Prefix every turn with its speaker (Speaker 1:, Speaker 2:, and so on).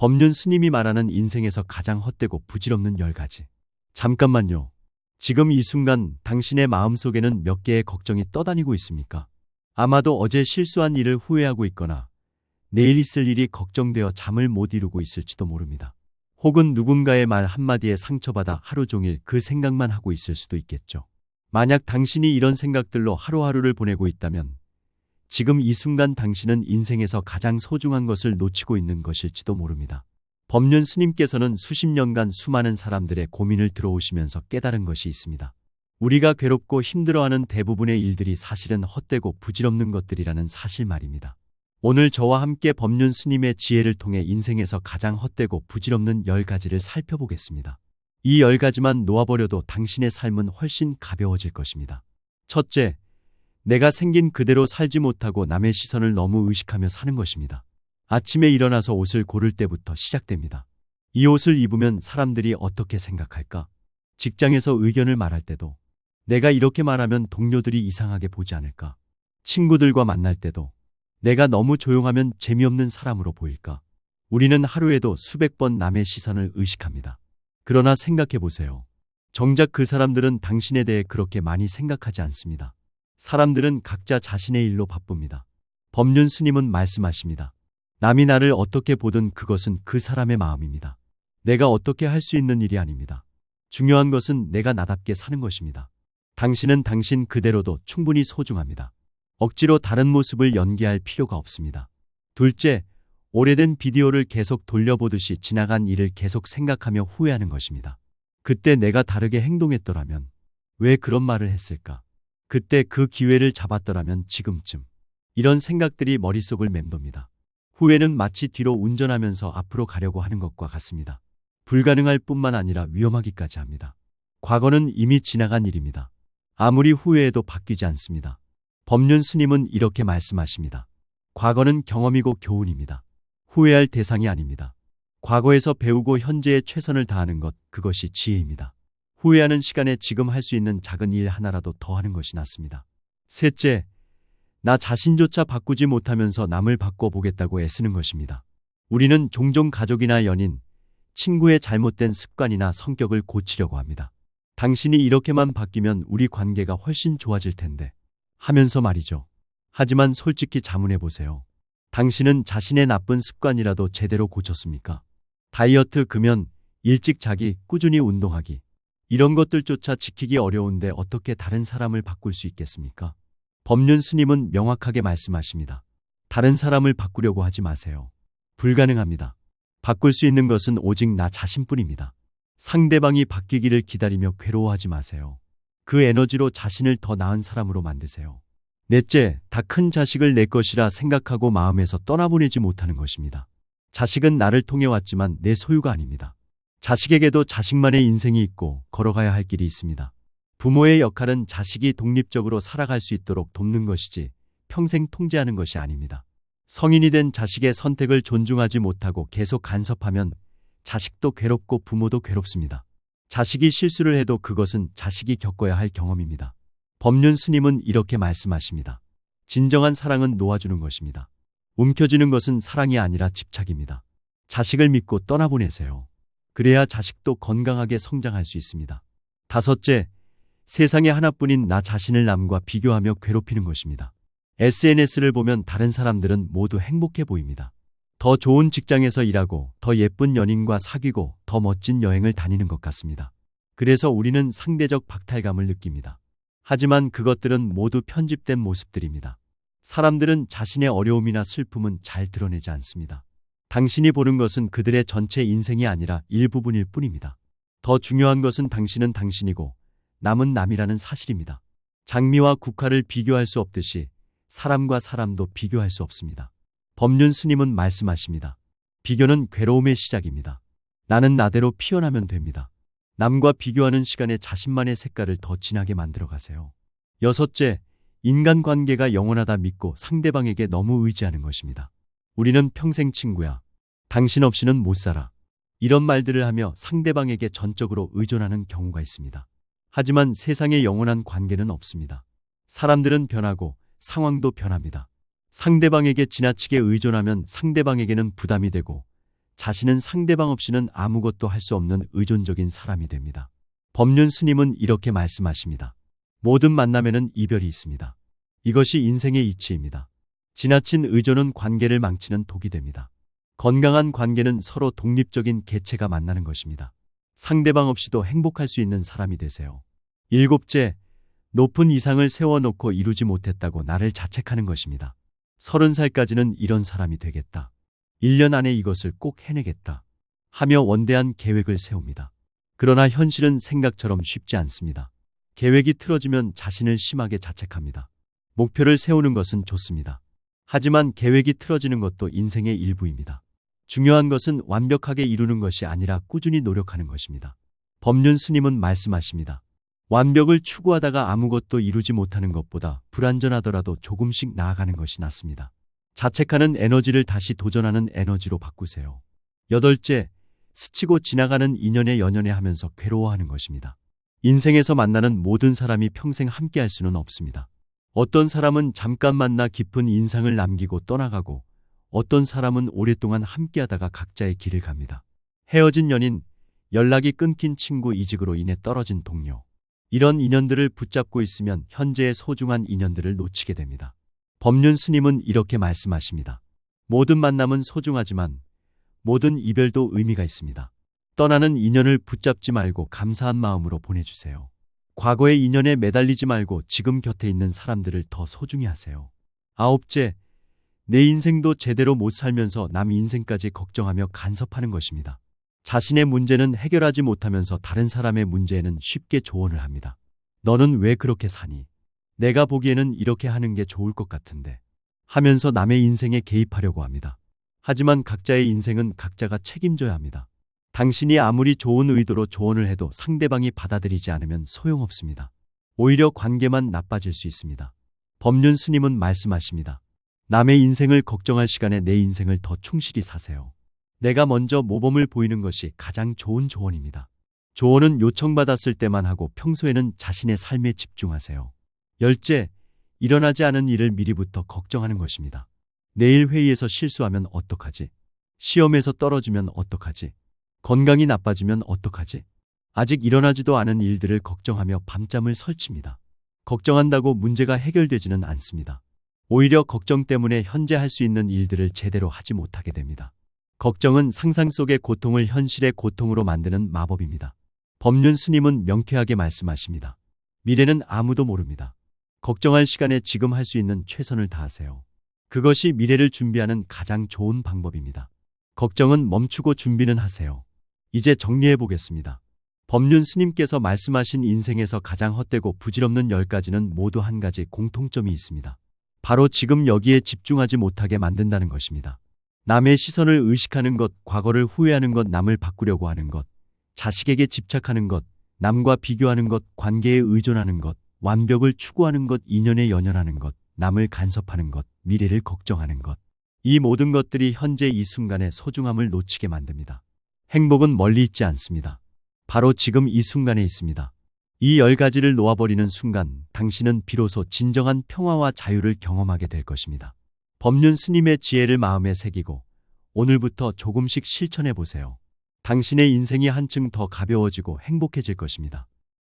Speaker 1: 법륜 스님이 말하는 인생에서 가장 헛되고 부질없는 10가지. 잠깐만요. 지금 이 순간 당신의 마음속에는 몇 개의 걱정이 떠다니고 있습니까? 아마도 어제 실수한 일을 후회하고 있거나 내일 있을 일이 걱정되어 잠을 못 이루고 있을지도 모릅니다. 혹은 누군가의 말 한마디에 상처받아 하루 종일 그 생각만 하고 있을 수도 있겠죠. 만약 당신이 이런 생각들로 하루하루를 보내고 있다면 지금 이 순간 당신은 인생에서 가장 소중한 것을 놓치고 있는 것일지도 모릅니다. 법륜 스님께서는 수십 년간 수많은 사람들의 고민을 들어오시면서 깨달은 것이 있습니다. 우리가 괴롭고 힘들어하는 대부분의 일들이 사실은 헛되고 부질없는 것들이라는 사실 말입니다. 오늘 저와 함께 법륜 스님의 지혜를 통해 인생에서 가장 헛되고 부질없는 10가지를 살펴보겠습니다. 이 10가지만 놓아버려도 당신의 삶은 훨씬 가벼워질 것입니다. 첫째, 내가 생긴 그대로 살지 못하고 남의 시선을 너무 의식하며 사는 것입니다. 아침에 일어나서 옷을 고를 때부터 시작됩니다. 이 옷을 입으면 사람들이 어떻게 생각할까? 직장에서 의견을 말할 때도 내가 이렇게 말하면 동료들이 이상하게 보지 않을까? 친구들과 만날 때도 내가 너무 조용하면 재미없는 사람으로 보일까? 우리는 하루에도 수백 번 남의 시선을 의식합니다. 그러나 생각해 보세요. 정작 그 사람들은 당신에 대해 그렇게 많이 생각하지 않습니다. 사람들은 각자 자신의 일로 바쁩니다. 법륜 스님은 말씀하십니다. 남이 나를 어떻게 보든 그것은 그 사람의 마음입니다. 내가 어떻게 할 수 있는 일이 아닙니다. 중요한 것은 내가 나답게 사는 것입니다. 당신은 당신 그대로도 충분히 소중합니다. 억지로 다른 모습을 연기할 필요가 없습니다. 둘째, 오래된 비디오를 계속 돌려보듯이 지나간 일을 계속 생각하며 후회하는 것입니다. 그때 내가 다르게 행동했더라면 왜 그런 말을 했을까? 그때 그 기회를 잡았더라면 지금쯤. 이런 생각들이 머릿속을 맴돕니다. 후회는 마치 뒤로 운전하면서 앞으로 가려고 하는 것과 같습니다. 불가능할 뿐만 아니라 위험하기까지 합니다. 과거는 이미 지나간 일입니다. 아무리 후회해도 바뀌지 않습니다. 법륜 스님은 이렇게 말씀하십니다. 과거는 경험이고 교훈입니다. 후회할 대상이 아닙니다. 과거에서 배우고 현재에 최선을 다하는 것, 그것이 지혜입니다. 후회하는 시간에 지금 할 수 있는 작은 일 하나라도 더 하는 것이 낫습니다. 셋째, 나 자신조차 바꾸지 못하면서 남을 바꿔보겠다고 애쓰는 것입니다. 우리는 종종 가족이나 연인, 친구의 잘못된 습관이나 성격을 고치려고 합니다. 당신이 이렇게만 바뀌면 우리 관계가 훨씬 좋아질 텐데 하면서 말이죠. 하지만 솔직히 자문해 보세요. 당신은 자신의 나쁜 습관이라도 제대로 고쳤습니까? 다이어트, 금연, 일찍 자기, 꾸준히 운동하기. 이런 것들조차 지키기 어려운데 어떻게 다른 사람을 바꿀 수 있겠습니까? 법륜 스님은 명확하게 말씀하십니다. 다른 사람을 바꾸려고 하지 마세요. 불가능합니다. 바꿀 수 있는 것은 오직 나 자신뿐입니다. 상대방이 바뀌기를 기다리며 괴로워하지 마세요. 그 에너지로 자신을 더 나은 사람으로 만드세요. 넷째, 다 큰 자식을 내 것이라 생각하고 마음에서 떠나보내지 못하는 것입니다. 자식은 나를 통해 왔지만 내 소유가 아닙니다. 자식에게도 자식만의 인생이 있고 걸어가야 할 길이 있습니다. 부모의 역할은 자식이 독립적으로 살아갈 수 있도록 돕는 것이지 평생 통제하는 것이 아닙니다. 성인이 된 자식의 선택을 존중하지 못하고 계속 간섭하면 자식도 괴롭고 부모도 괴롭습니다. 자식이 실수를 해도 그것은 자식이 겪어야 할 경험입니다. 법륜 스님은 이렇게 말씀하십니다. 진정한 사랑은 놓아주는 것입니다. 움켜쥐는 것은 사랑이 아니라 집착입니다. 자식을 믿고 떠나보내세요. 그래야 자식도 건강하게 성장할 수 있습니다. 다섯째, 세상에 하나뿐인 나 자신을 남과 비교하며 괴롭히는 것입니다. SNS를 보면 다른 사람들은 모두 행복해 보입니다. 더 좋은 직장에서 일하고 더 예쁜 연인과 사귀고 더 멋진 여행을 다니는 것 같습니다. 그래서 우리는 상대적 박탈감을 느낍니다. 하지만 그것들은 모두 편집된 모습들입니다. 사람들은 자신의 어려움이나 슬픔은 잘 드러내지 않습니다. 당신이 보는 것은 그들의 전체 인생이 아니라 일부분일 뿐입니다. 더 중요한 것은 당신은 당신이고 남은 남이라는 사실입니다. 장미와 국화를 비교할 수 없듯이 사람과 사람도 비교할 수 없습니다. 법륜 스님은 말씀하십니다. 비교는 괴로움의 시작입니다. 나는 나대로 피어나면 됩니다. 남과 비교하는 시간에 자신만의 색깔을 더 진하게 만들어 가세요. 여섯째, 인간관계가 영원하다 믿고 상대방에게 너무 의지하는 것입니다. 우리는 평생 친구야. 당신 없이는 못 살아. 이런 말들을 하며 상대방에게 전적으로 의존하는 경우가 있습니다. 하지만 세상에 영원한 관계는 없습니다. 사람들은 변하고 상황도 변합니다. 상대방에게 지나치게 의존하면 상대방에게는 부담이 되고 자신은 상대방 없이는 아무것도 할 수 없는 의존적인 사람이 됩니다. 법륜 스님은 이렇게 말씀하십니다. 모든 만남에는 이별이 있습니다. 이것이 인생의 이치입니다. 지나친 의존은 관계를 망치는 독이 됩니다. 건강한 관계는 서로 독립적인 개체가 만나는 것입니다. 상대방 없이도 행복할 수 있는 사람이 되세요. 일곱째, 높은 이상을 세워놓고 이루지 못했다고 나를 자책하는 것입니다. 30살까지는 이런 사람이 되겠다. 1년 안에 이것을 꼭 해내겠다. 하며 원대한 계획을 세웁니다. 그러나 현실은 생각처럼 쉽지 않습니다. 계획이 틀어지면 자신을 심하게 자책합니다. 목표를 세우는 것은 좋습니다. 하지만 계획이 틀어지는 것도 인생의 일부입니다. 중요한 것은 완벽하게 이루는 것이 아니라 꾸준히 노력하는 것입니다. 법륜 스님은 말씀하십니다. 완벽을 추구하다가 아무것도 이루지 못하는 것보다 불완전하더라도 조금씩 나아가는 것이 낫습니다. 자책하는 에너지를 다시 도전하는 에너지로 바꾸세요. 여덟째, 스치고 지나가는 인연에 연연해 하면서 괴로워하는 것입니다. 인생에서 만나는 모든 사람이 평생 함께할 수는 없습니다. 어떤 사람은 잠깐 만나 깊은 인상을 남기고 떠나가고 어떤 사람은 오랫동안 함께하다가 각자의 길을 갑니다. 헤어진 연인, 연락이 끊긴 친구 이직으로 인해 떨어진 동료. 이런 인연들을 붙잡고 있으면 현재의 소중한 인연들을 놓치게 됩니다. 법륜 스님은 이렇게 말씀하십니다. 모든 만남은 소중하지만 모든 이별도 의미가 있습니다. 떠나는 인연을 붙잡지 말고 감사한 마음으로 보내주세요. 과거의 인연에 매달리지 말고 지금 곁에 있는 사람들을 더 소중히 하세요. 아홉째, 내 인생도 제대로 못 살면서 남 인생까지 걱정하며 간섭하는 것입니다. 자신의 문제는 해결하지 못하면서 다른 사람의 문제에는 쉽게 조언을 합니다. 너는 왜 그렇게 사니? 내가 보기에는 이렇게 하는 게 좋을 것 같은데 하면서 남의 인생에 개입하려고 합니다. 하지만 각자의 인생은 각자가 책임져야 합니다. 당신이 아무리 좋은 의도로 조언을 해도 상대방이 받아들이지 않으면 소용없습니다. 오히려 관계만 나빠질 수 있습니다. 법륜 스님은 말씀하십니다. 남의 인생을 걱정할 시간에 내 인생을 더 충실히 사세요. 내가 먼저 모범을 보이는 것이 가장 좋은 조언입니다. 조언은 요청받았을 때만 하고 평소에는 자신의 삶에 집중하세요. 열째, 일어나지 않은 일을 미리부터 걱정하는 것입니다. 내일 회의에서 실수하면 어떡하지? 시험에서 떨어지면 어떡하지? 건강이 나빠지면 어떡하지? 아직 일어나지도 않은 일들을 걱정하며 밤잠을 설칩니다. 걱정한다고 문제가 해결되지는 않습니다. 오히려 걱정 때문에 현재 할 수 있는 일들을 제대로 하지 못하게 됩니다. 걱정은 상상 속의 고통을 현실의 고통으로 만드는 마법입니다. 법륜 스님은 명쾌하게 말씀하십니다. 미래는 아무도 모릅니다. 걱정할 시간에 지금 할 수 있는 최선을 다하세요. 그것이 미래를 준비하는 가장 좋은 방법입니다. 걱정은 멈추고 준비는 하세요. 이제 정리해 보겠습니다. 법륜 스님께서 말씀하신 인생에서 가장 헛되고 부질없는 10가지는 모두 한 가지 공통점이 있습니다. 바로 지금 여기에 집중하지 못하게 만든다는 것입니다. 남의 시선을 의식하는 것, 과거를 후회하는 것, 남을 바꾸려고 하는 것, 자식에게 집착하는 것, 남과 비교하는 것, 관계에 의존하는 것, 완벽을 추구하는 것, 인연에 연연하는 것, 남을 간섭하는 것, 미래를 걱정하는 것. 이 모든 것들이 현재 이 순간의 소중함을 놓치게 만듭니다. 행복은 멀리 있지 않습니다. 바로 지금 이 순간에 있습니다. 이 10가지를 놓아버리는 순간 당신은 비로소 진정한 평화와 자유를 경험하게 될 것입니다. 법륜 스님의 지혜를 마음에 새기고 오늘부터 조금씩 실천해 보세요. 당신의 인생이 한층 더 가벼워지고 행복해질 것입니다.